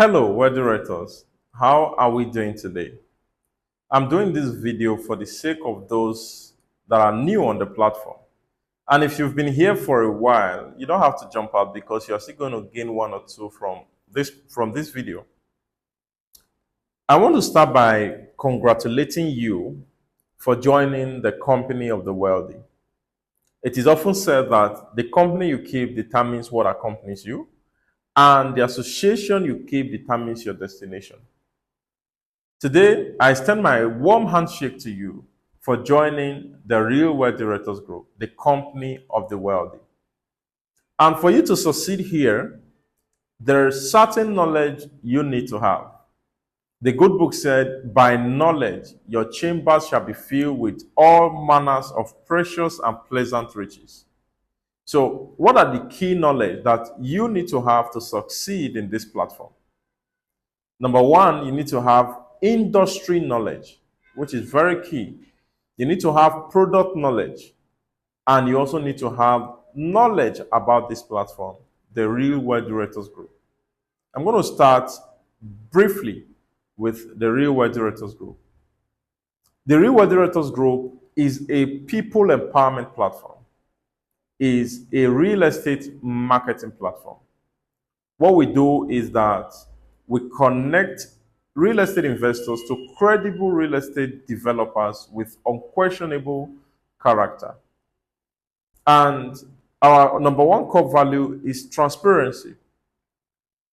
Hello, wealthy realtors. How are we doing today? I'm doing this video for the sake of those that are new on the platform. And if you've been here for a while, you don't have to jump out because you're still going to gain one or two from this video. I want to start by congratulating you for joining the company of the wealthy. It is often said that the company you keep determines what accompanies you, and the association you keep determines your destination. Today, I extend my warm handshake to you for joining the Real Wealthy Realtors Group, the company of the wealthy. And for you to succeed here, there is certain knowledge you need to have. The good book said, by knowledge, your chambers shall be filled with all manners of precious and pleasant riches. So, what are the key knowledge that you need to have to succeed in this platform? Number one, you need to have industry knowledge, which is very key. You need to have product knowledge, and you also need to have knowledge about this platform, the Real Wealthy Realtors Group. I'm going to start briefly with the Real Wealthy Realtors Group. The Real Wealthy Realtors Group is a people empowerment platform, is a real estate marketing platform. What we do is that we connect real estate investors to credible real estate developers with unquestionable character. And our number one core value is transparency.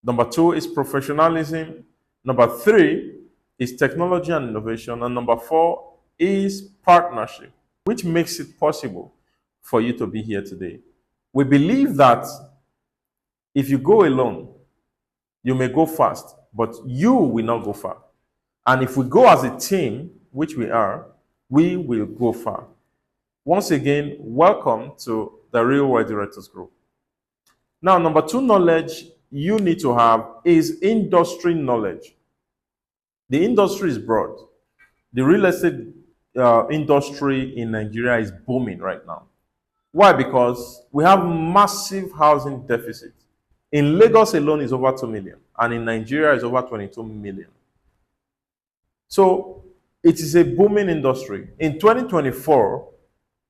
Number two is professionalism. Number three is technology and innovation. And number four is partnership, which makes it possible for you to be here today. We believe that if you go alone, you may go fast, but you will not go far. And if we go as a team, which we are, we will go far. Once again, welcome to the Real Wealthy Realtors Group. Now, number two knowledge you need to have is industry knowledge. The industry is broad. The real estate industry in Nigeria is booming right now. Why? Because we have massive housing deficit. In Lagos alone is over 2 million, and in Nigeria is over 22 million. So it is a booming industry. In 2024,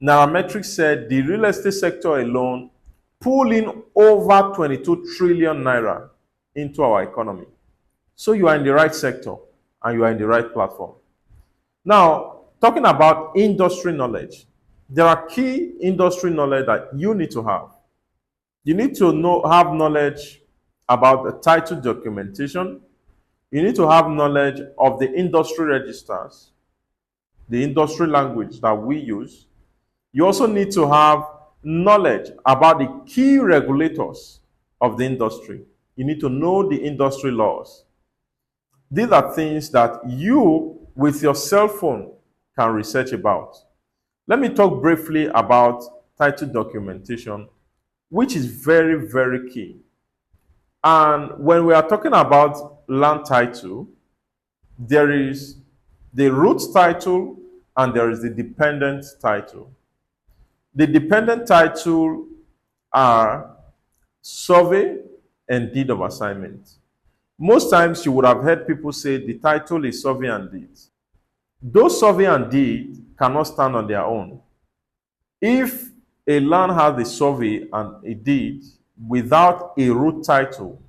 Nairametrics said the real estate sector alone pulled in over 22 trillion naira into our economy. So you are in the right sector and you are in the right platform. Now, talking about industry knowledge, there are key industry knowledge that you need to have. You need to have knowledge about the title documentation. You need to have knowledge of the industry registers, the industry language that we use. You also need to have knowledge about the key regulators of the industry. You need to know the industry laws. These are things that you, with your cell phone, can research about. Let me talk briefly about title documentation, which is very, very key. And when we are talking about land title, there is the root title and there is the dependent title. The dependent title are survey and deed of assignment. Most times you would have heard people say the title is survey and deed. Those survey and deed cannot stand on their own. If a land has a survey and a deed without a root title,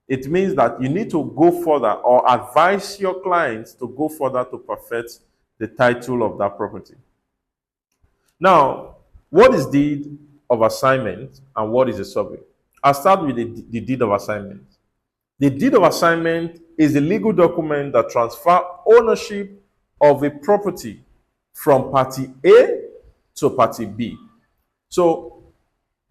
it means that you need to go further or advise your clients to go further to perfect the title of that property. Now, what is deed of assignment and what is a survey? I'll start with the deed of assignment. The deed of assignment is a legal document that transfers ownership of a property from party A to party B. So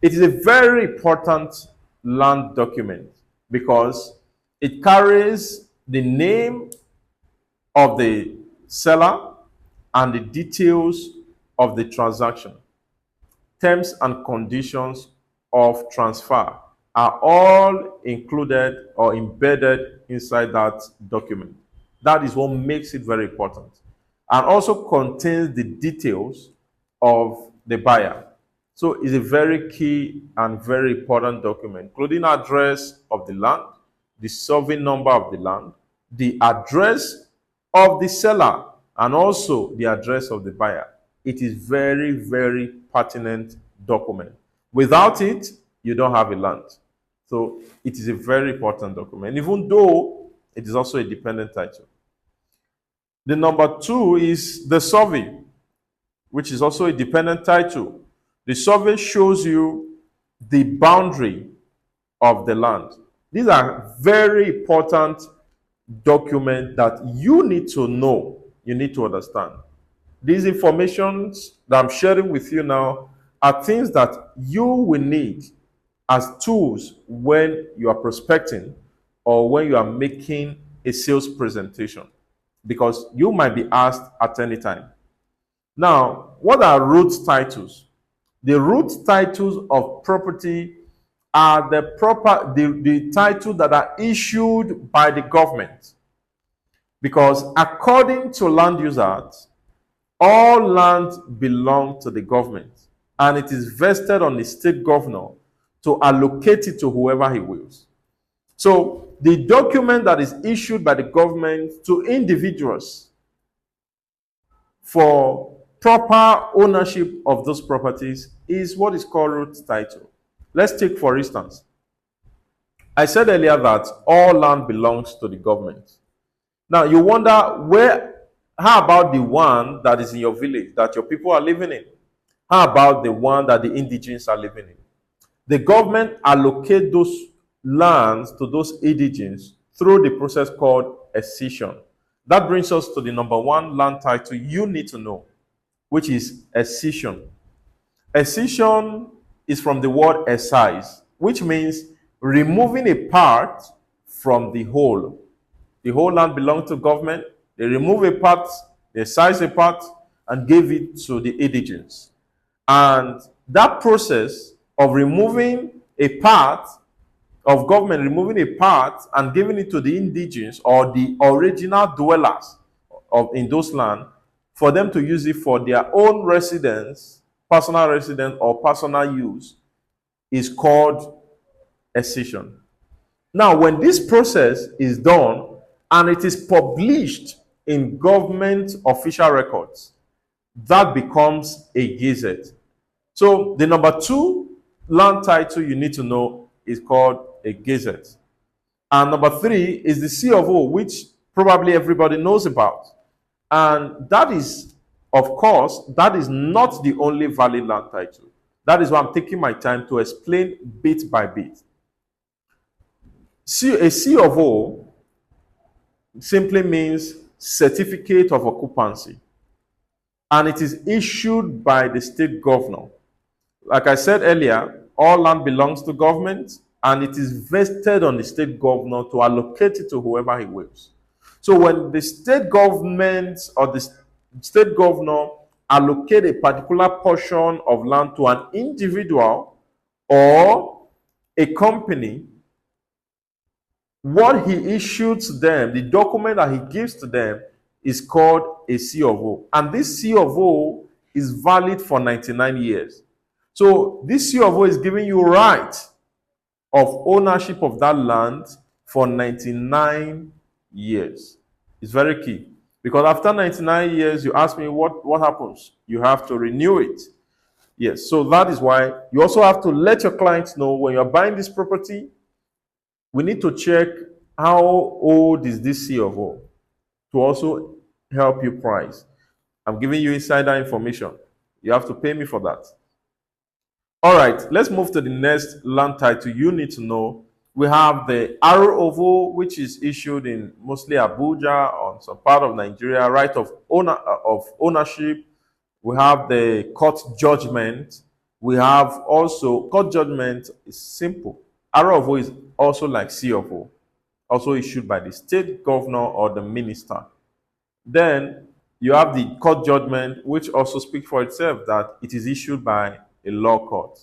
it is a very important land document because it carries the name of the seller and the details of the transaction. Terms and conditions of transfer are all included or embedded inside that document. That is what makes it very important. And also contains the details of the buyer. So it's a very key and very important document, including address of the land, the survey number of the land, the address of the seller, and also the address of the buyer. It is very, very pertinent document. Without it, you don't have a land. So it is a very important document, even though it is also a dependent title. The number two is the survey, which is also a dependent title. The survey shows you the boundary of the land. These are very important documents that you need to know, you need to understand. These informations that I'm sharing with you now are things that you will need as tools when you are prospecting or when you are making a sales presentation, because you might be asked at any time. Now, what are root titles? The root titles of property are the titles that are issued by the government. Because according to Land Use Act, all land belongs to the government, and it is vested on the state governor to allocate it to whoever he wills. So the document that is issued by the government to individuals for proper ownership of those properties is what is called root title. Let's take, for instance, I said earlier that all land belongs to the government. Now you wonder, how about the one that is in your village that your people are living in? How about the one that the indigenes are living in? The government allocate those lands to those indigenes through the process called accession. That brings us to the number one land title you need to know, which is accession. Accession is from the word excise, which means removing a part from the whole. The whole land belongs to government. They remove a part, they excise a part, and give it to the indigenes. And that process of removing a part, of government removing a part and giving it to the indigenes or the original dwellers in those lands for them to use it for their own residence, personal residence, or personal use, is called accession. Now, when this process is done and it is published in government official records, that becomes a gazette. So the number two land title you need to know is called a gazette. And number three is the C of O, which probably everybody knows about. And that is, of course, that is not the only valid land title. That is why I'm taking my time to explain bit by bit. A C of O simply means certificate of occupancy, and it is issued by the state governor. Like I said earlier, all land belongs to government, and it is vested on the state governor to allocate it to whoever he wills. So when the state government or the state governor allocate a particular portion of land to an individual or a company, what he issues to them, the document that he gives to them, is called a C of O. And this C of O is valid for 99 years. So this C of O is giving you right of ownership of that land for 99 years. It's very key. Because after 99 years, you ask me what happens? You have to renew it. Yes, so that is why you also have to let your clients know when you're buying this property, we need to check how old is this C of O to also help you price. I'm giving you insider information. You have to pay me for that. All right, let's move to the next land title you need to know. We have the Arrow of O, which is issued in mostly Abuja or some part of Nigeria, right of ownership. We have the court judgment. We have also court judgment is simple. Arrow of O is also like C of O, also issued by the state governor or the minister. Then you have the court judgment, which also speaks for itself that it is issued by a law court.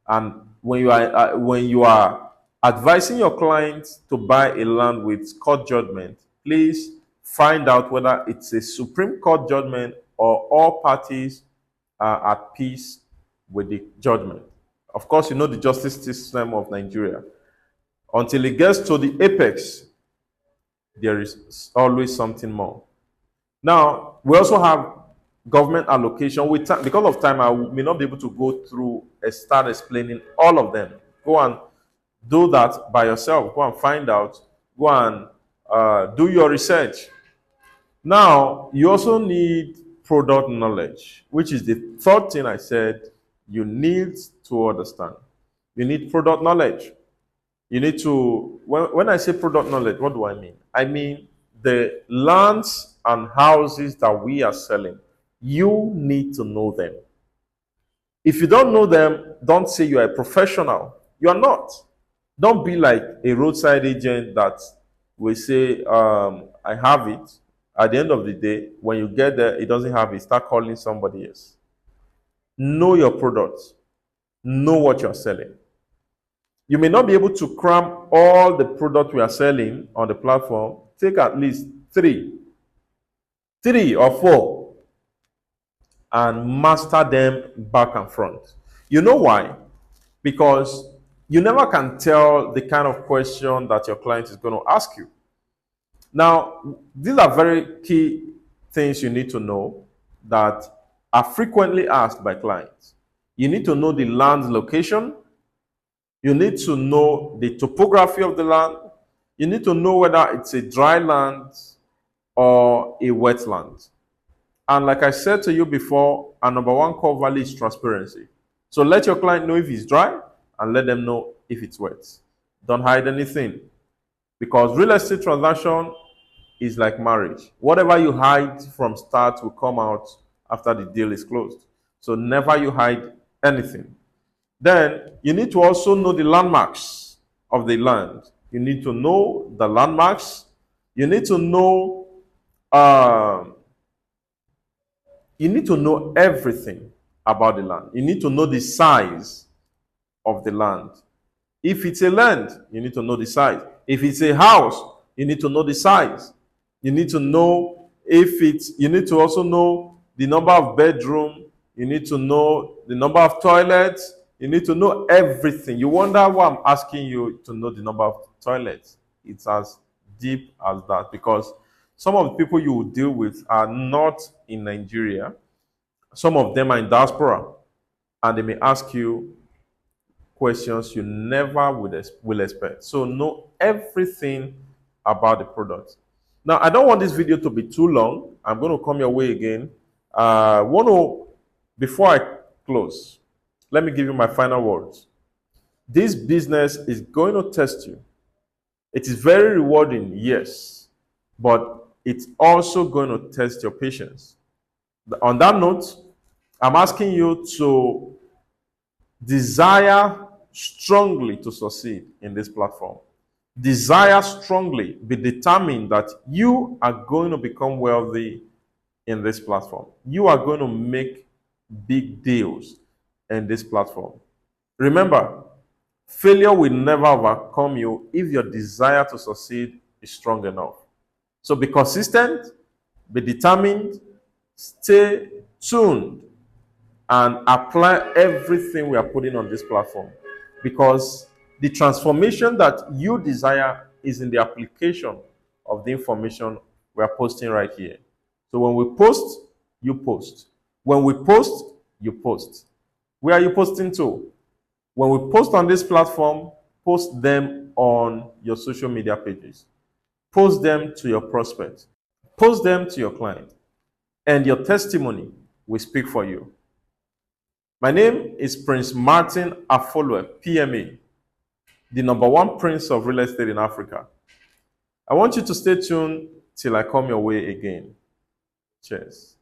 And when you are advising your client to buy a land with court judgment, please find out whether it's a Supreme Court judgment or all parties are at peace with the judgment. Of course, you know the justice system of Nigeria. Until it gets to the apex, there is always something more. Now, we also have government allocation. With time, because of time, I may not be able to go through and start explaining all of them. Go and do that by yourself. Go and find out. Go and do your research. Now, you also need product knowledge, which is the third thing I said you need to understand. You need product knowledge. You need to, when I say product knowledge, what do I mean? I mean the lands and houses that we are selling. You need to know them. If you don't know them, don't say you are a professional. You are not. Don't be like a roadside agent that will say, I have it. At the end of the day, when you get there, it doesn't have it. Start calling somebody else. Know your product. Know what you're selling. You may not be able to cram all the product we are selling on the platform. Take at least three or four, and master them back and front. You know why? Because you never can tell the kind of question that your client is going to ask you. Now, these are very key things you need to know that are frequently asked by clients. You need to know the land location. You need to know the topography of the land. You need to know whether it's a dry land or a wetland. And like I said to you before, our number one core value is transparency. So let your client know if it's dry and let them know if it's wet. Don't hide anything. Because real estate transaction is like marriage. Whatever you hide from start will come out after the deal is closed. So never you hide anything. Then you need to also know the landmarks of the land. You need to know the landmarks. You need to know everything about the land. You need to know the size of the land. If it's a land, you need to know the size. If it's a house, you need to know the size. You need to know you need to also know the number of bedroom. You need to know the number of toilets. You need to know everything. You wonder why I'm asking you to know the number of toilets. It's as deep as that, because some of the people you will deal with are not in Nigeria. Some of them are in diaspora, and they may ask you questions you never will expect. So know everything about the product. Now, I don't want this video to be too long. I'm going to come your way again. Before I close, let me give you my final words. This business is going to test you. It is very rewarding, yes, but it's also going to test your patience. On that note, I'm asking you to desire strongly to succeed in this platform. Desire strongly, be determined that you are going to become wealthy in this platform. You are going to make big deals in this platform. Remember, failure will never overcome you if your desire to succeed is strong enough. So be consistent, be determined, stay tuned, and apply everything we are putting on this platform, because the transformation that you desire is in the application of the information we are posting right here. So when we post, you post. When we post, you post. Where are you posting to? When we post on this platform, post them on your social media pages. Post them to your prospects. Post them to your client. And your testimony will speak for you. My name is Prince Martin Afolwe, PMA, the number one prince of real estate in Africa. I want you to stay tuned till I come your way again. Cheers.